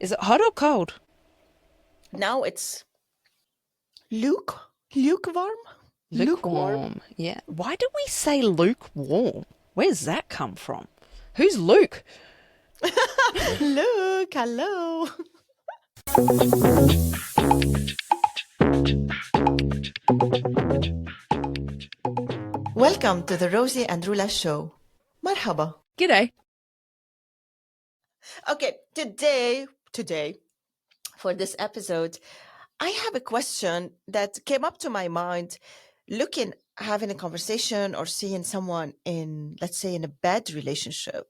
Is it hot or cold? Now it's lukewarm? Lukewarm? Lukewarm. Yeah. Why do we say lukewarm? Where's that come from? Who's Luke? Look, hello. Welcome to the Rosie and Roula show. Marhaba. G'day. Okay, today, for this episode, I have a question that came up to my mind having a conversation or seeing someone in, let's say, in a bad relationship,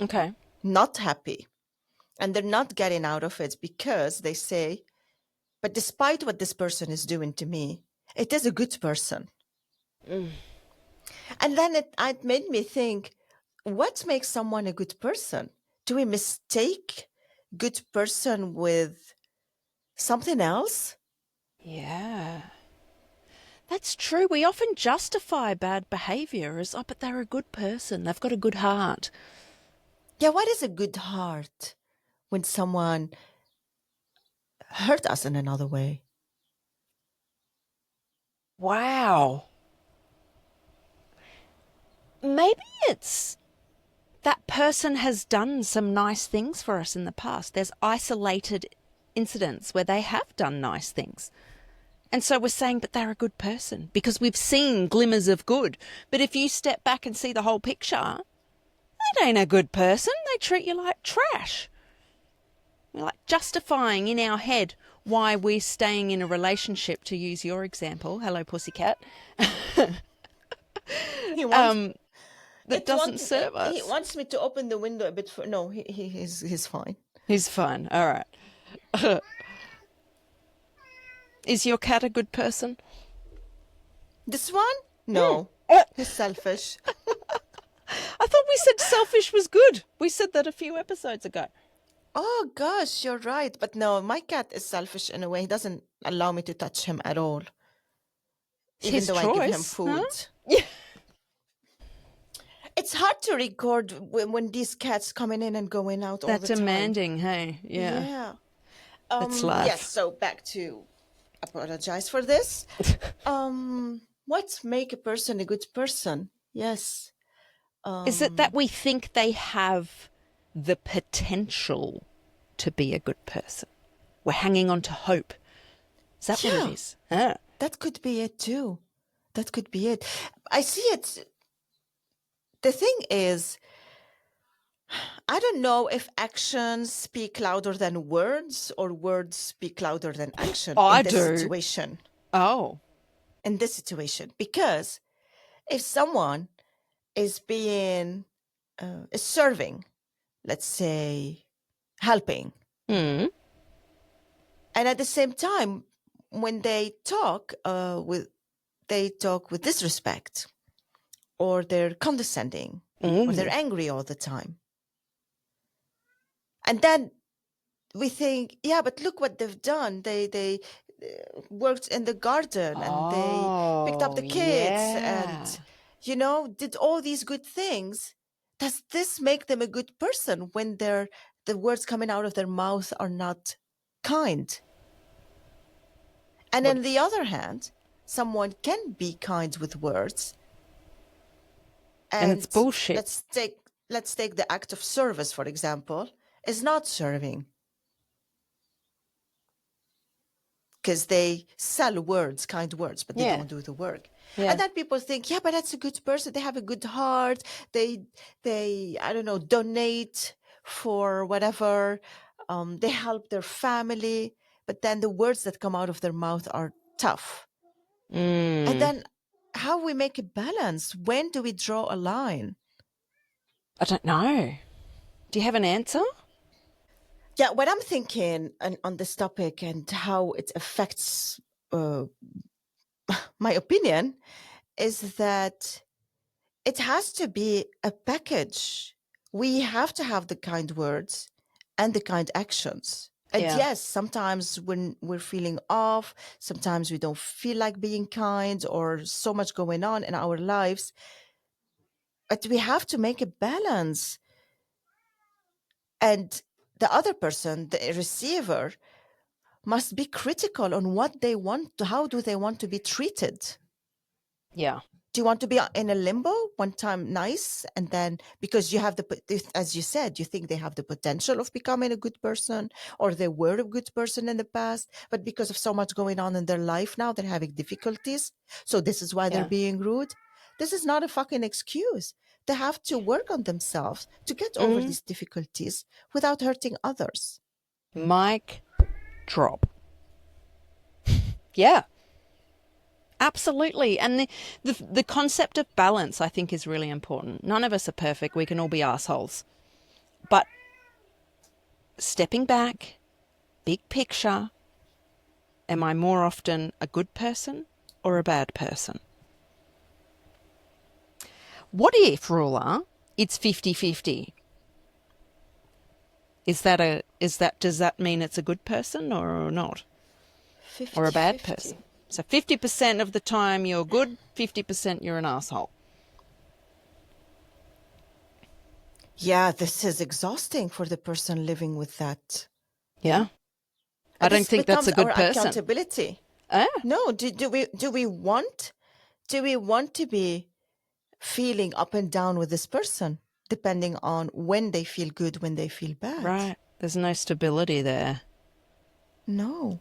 Okay. not happy, and they're not getting out of it because they say, but despite what this person is doing to me, it is a good person. And then it made me think, what makes someone a good person? Do we mistake good person with something else? Yeah. That's true. We often justify bad behaviour as, oh, but they're a good person. They've got a good heart. Yeah, what is a good heart when someone hurt us in another way? Wow. Maybe it's that person has done some nice things for us in the past. There's isolated incidents where they have done nice things. And so we're saying, but they're a good person because we've seen glimmers of good. But if you step back and see the whole picture, that ain't a good person. They treat you like trash. We're like justifying in our head why we're staying in a relationship, to use your example. Hello, pussycat. He wants That doesn't serve he us. wants me to open the window a bit for no, he's fine. He's fun. All right. Is your cat a good person? This one? No. I He's selfish. thought we said selfish was good. We said that a few episodes ago. Oh gosh, you're right. But no, my cat is selfish in a way. He doesn't allow me to touch him at all. Even His though I give him choice, huh? food. Yeah. It's hard to record when these cats coming in and going out all That the time. demanding, hey? Yeah. Yeah. It's Yes, life. so back to apologize for this. What make a person a good person? Yes. Is it that we think they have the potential to be a good person? We're hanging on to hope. Is that what it Yeah, is? Huh? that could be it too. That could be it. I see it. The thing is, I don't know if actions speak louder than words or words speak louder than action I in this do. situation. Oh. In this situation, because if someone is is serving, let's say, helping, Mm. and at the same time, when they talk with disrespect, or they're condescending, or they're angry all the time, and then we think, yeah, but look what they've done. They worked in the garden and they picked up Oh, the kids yeah. and did all these good things. Does this make them a good person when the words coming out of their mouth are not kind? And What? on the other hand, someone can be kind with words, And it's and bullshit. let's take the act of service, for example, is not serving, because they sell words, kind words, but they Yeah. don't do the work. Yeah. And then people think, yeah, but that's a good person. They have a good heart. They I don't know, donate for whatever. They help their family, but then the words that come out of their mouth are tough. And then how we make a balance? When do we draw a line? I don't know. Do you have an answer? Yeah, what I'm thinking on this topic and how it affects my opinion is that it has to be a package. We have to have the kind words and the kind actions. And Yeah. yes, sometimes when we're feeling off, sometimes we don't feel like being kind or so much going on in our lives. But we have to make a balance. And the other person, the receiver, must be critical on what they want, how do they want to be treated. Yeah. Do you want to be in a limbo, one time nice, and then because you have as you said, you think they have the potential of becoming a good person, or they were a good person in the past, but because of so much going on in their life now, they're having difficulties. So this is why they're Yeah. being rude. This is not a fucking excuse. They have to work on themselves to get over Mm. these difficulties without hurting others. Mic drop. Yeah. Absolutely. And the concept of balance, I think, is really important. None of us are perfect. We can all be assholes. But stepping back, big picture, am I more often a good person or a bad person? What if, Ruler, it's 50-50? Does that mean it's a good person or not? Or a bad 50-50. person? So 50% of the time you're good, 50% you're an asshole. Yeah, this is exhausting for the person living with that. Yeah. I And don't this think that's becomes a our good person. accountability. Ah, No, do we want to be feeling up and down with this person, depending on when they feel good, when they feel bad? right. There's no stability there. No.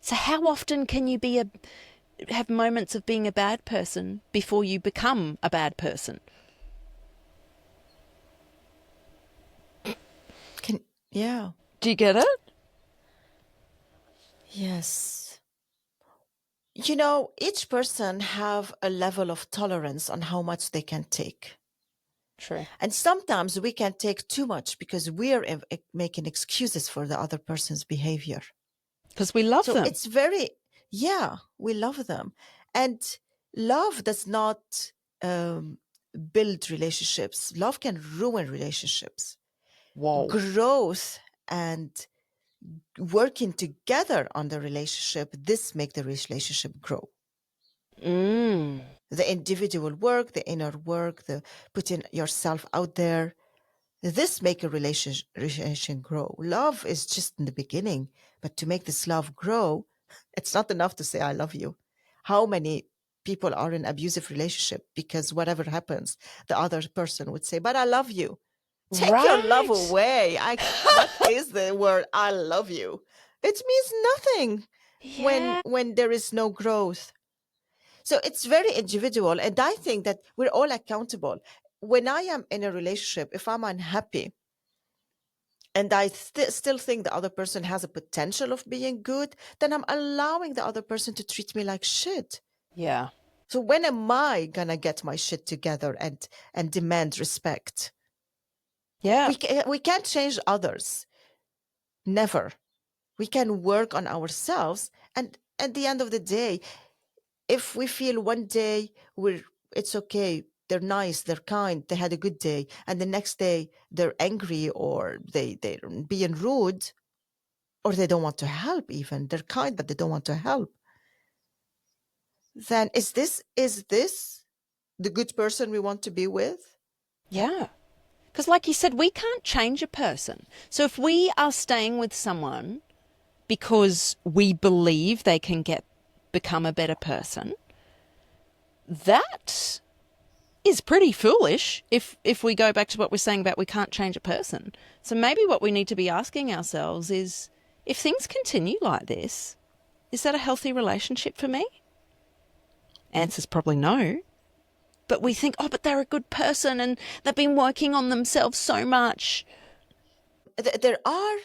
So how often can you have moments of being a bad person before you become a bad person? Yeah. Do you get it? Yes. Each person have a level of tolerance on how much they can take. True. And sometimes we can take too much because we are making excuses for the other person's behavior. Because we love So them. it's yeah, we love them. And love does not build relationships. Love can ruin relationships. Whoa. Growth and working together on the relationship, this make the relationship grow. The individual work, the inner work, the putting yourself out there, this make a relation grow. Love is just in the beginning, but to make this love grow, it's not enough to say I love you. How many people are in abusive relationship because whatever happens, the other person would say, "But I love you." Take your love Right. away. What is the word "I love you"? It means nothing when Yeah. when there is no growth. So it's very individual. And I think that we're all accountable. When I am in a relationship, if I'm unhappy and I still think the other person has a potential of being good, then I'm allowing the other person to treat me like shit. Yeah. So when am I gonna get my shit together and demand respect? Yeah. We can't change others. Never. We can work on ourselves. And at the end of the day, if we feel one day it's okay, they're nice, they're kind, they had a good day, and the next day they're angry or they're being rude, or they don't want to help, even they're kind but they don't want to help, then is this the good person we want to be with? Yeah. Because, like you said, we can't change a person. So if we are staying with someone because we believe they can become a better person, that is pretty foolish if we go back to what we're saying about we can't change a person. So maybe what we need to be asking ourselves is, if things continue like this, is that a healthy relationship for me? Answer's probably no. But we think, oh, but they're a good person and they've been working on themselves so much. There are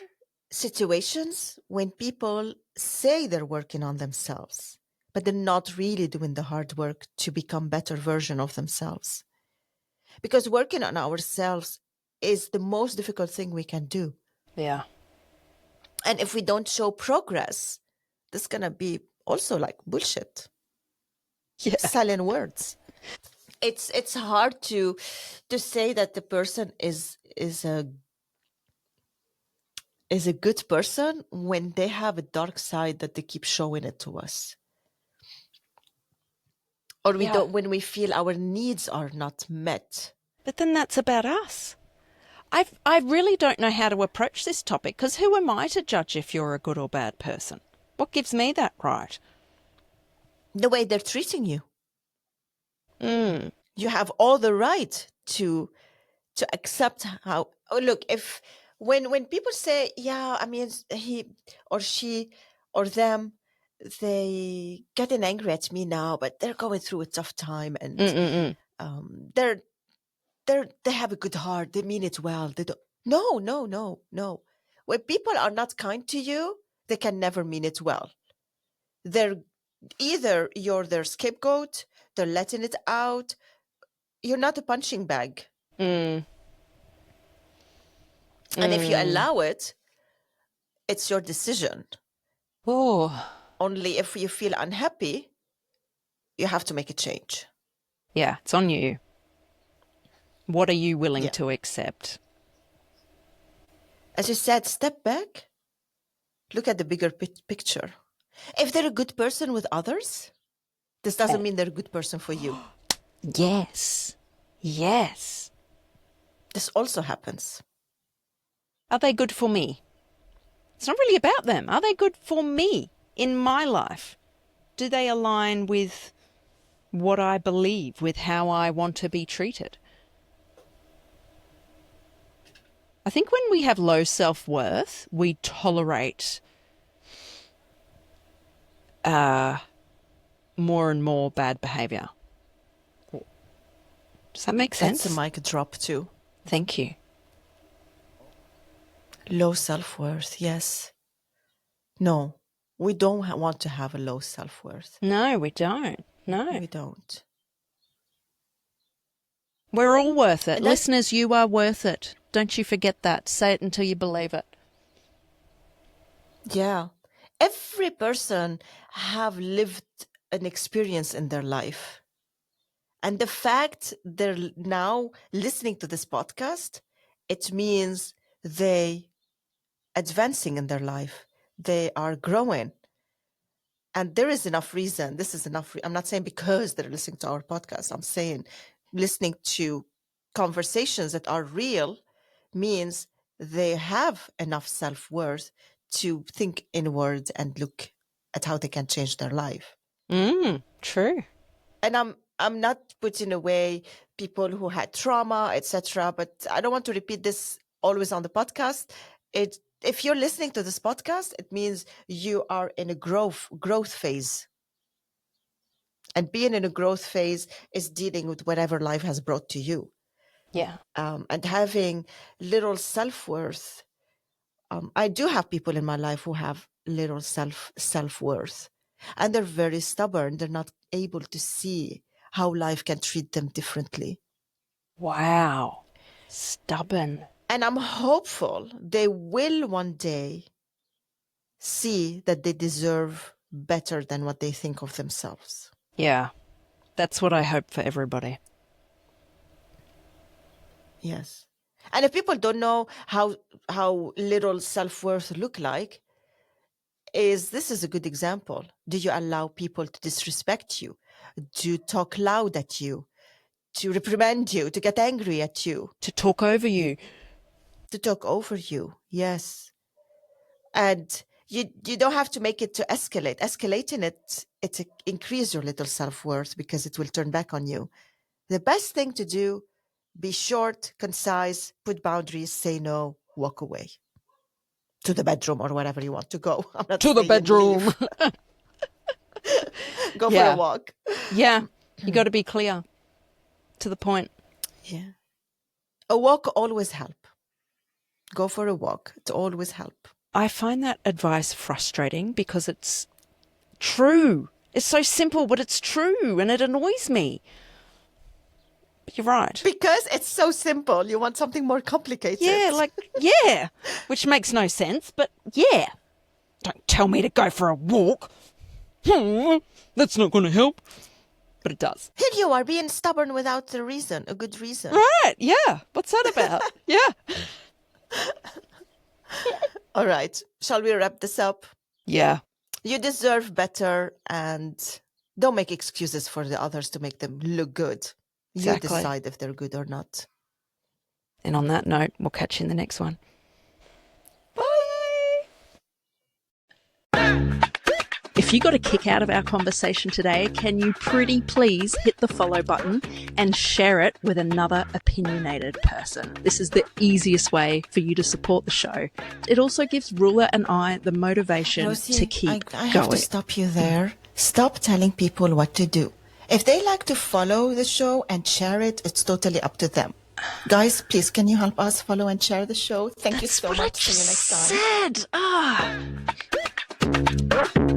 situations when people say they're working on themselves, but they're not really doing the hard work to become better version of themselves. Because working on ourselves is the most difficult thing we can do. Yeah. And if we don't show progress, this is gonna be also like bullshit. Yeah. Selling words. It's hard to say that the person is a good person when they have a dark side that they keep showing it to us. Or Yeah. when we feel our needs are not met. But then that's about us. I really don't know how to approach this topic, because who am I to judge if you're a good or bad person? What gives me that right? The way they're treating you. Mm. You have all the right to accept how. Oh, look, if when people say, yeah, I mean, he or she or them, they getting angry at me now, but they're going through a tough time, and Mm-mm-mm. they have a good heart. They mean it well. They don't. No, no, no, no. When people are not kind to you, they can never mean it well. They're either you're their scapegoat, they're letting it out. You're not a punching bag. Mm. And if you Mm. allow it, it's your decision. Oh, Only if you feel unhappy, you have to make a change. yeah, it's on you. What are you willing Yeah. to accept? As you said, step back, look at the bigger picture. If they're a good person with others, this doesn't mean they're a good person for you. Yes. Yes. This also happens. Are they good for me? It's not really about them. Are they good for me in my life? Do they align with what I believe, with how I want to be treated? I think when we have low self-worth, we tolerate more and more bad behaviour. Does that make sense? That's a mic drop too. Thank you. Low self-worth, yes. No, we don't want to have a low self-worth. No, we don't. No. We don't. We're all worth it. And that's, Listeners, you are worth it. Don't you forget that. Say it until you believe it. yeah. Every person have lived an experience in their life. And the fact they're now listening to this podcast, it means they advancing in their life. They are growing. And there is enough reason. This is enough. I'm not saying because they're listening to our podcast. I'm saying listening to conversations that are real means they have enough self-worth to think inward and look at how they can change their life. True. And I'm not putting away people who had trauma, etc. But I don't want to repeat this always on the podcast. If you're listening to this podcast, it means you are in a growth phase. And being in a growth phase is dealing with whatever life has brought to you. Yeah. And having little self-worth. I do have people in my life who have little self-worth. And they're very stubborn. They're not able to see how life can treat them differently. Wow. Stubborn. And I'm hopeful they will one day see that they deserve better than what they think of themselves. Yeah. That's what I hope for everybody. Yes. And if people don't know how little self-worth look like, this is a good example. Do you allow people to disrespect you, to talk loud at you, to reprimand you, to get angry at you, To talk over you. to talk over you? Yes. And you don't have to make it to escalate. Escalating it increase your little self-worth because it will turn back on you. The best thing to do, be short, concise, put boundaries, say no, walk away to the bedroom or wherever you want to go. I'm not To the saying bedroom. leave. Go for Yeah. a walk. Yeah. You got to be clear. To the point. Yeah. A walk always help. Go for a walk. It always help. I find that advice frustrating because it's true. It's so simple, but it's true, and it annoys me. But you're right. Because it's so simple. You want something more complicated. Yeah, which makes no sense, but yeah. Don't tell me to go for a walk. That's not going to help. But it does. Here you are being stubborn without a reason, a good reason. Right, yeah. What's that about? Yeah. All right. Shall we wrap this up? Yeah. You deserve better, and don't make excuses for the others to make them look good. Exactly. You decide if they're good or not. And on that note, we'll catch you in the next one. If you got a kick out of our conversation today, can you pretty please hit the follow button and share it with another opinionated person? This is the easiest way for you to support the show. It also gives Roula and I the motivation Rosie, to keep I have going. to stop you there. Stop telling people what to do. If they like to follow the show and share it, it's totally up to them. Guys, please, can you help us follow and share the show? Thank you so much. See you next time. Said.